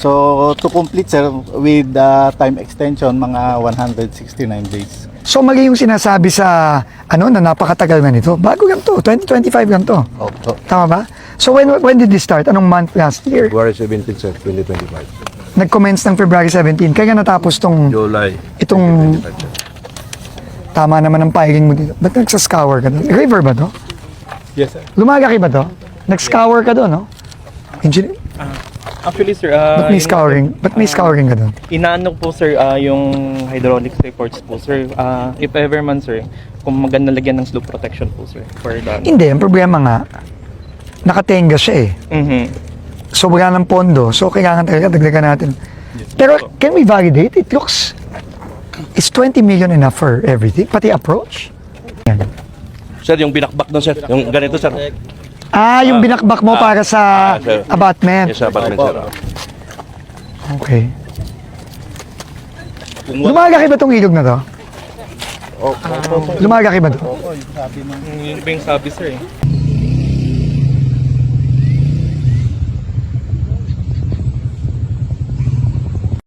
So to complete sir, with time extension, mga 169 days. So mali yung sinasabi sa ano na napakatagal na nito. Bago lang to, 2025 lang to. Opo. Tama ba? So when did this start? Anong month last year? February 17, sir, 2025. Nag-commence ng February 17. Kaya natapos tong July itong 2025, sir. tama naman ang filing mo dito. Ba't nagsascour ka doon? River ba to? Yes, sir. Lumagaki ba to? Nag-scour ka doon, no? Engineer? Actually, sir, Ba't may scouring? Ba't may scouring ka doon? inaano po, sir, yung hydraulics reports po, sir. If ever man, sir, kung maganda lagyan ng slope protection po, sir, for that. Hindi, ang problema nga, nakatenga siya eh. Mhm. So wala ng pondo. So kailangan talaga dagdagan natin. Pero can we validate? It looks, is 20 million enough for everything? Pati approach? Yan. Sir, yung binakbak doon, sir. Yung ganito, sir. Yung binakbak mo para sa sir. abutment. Yes, sir, apartment, sir. Okay. Kung wala, Lumagaki ba itong ilog na to? Lumagaki ba to? Yun ba yung sabi, sir, eh.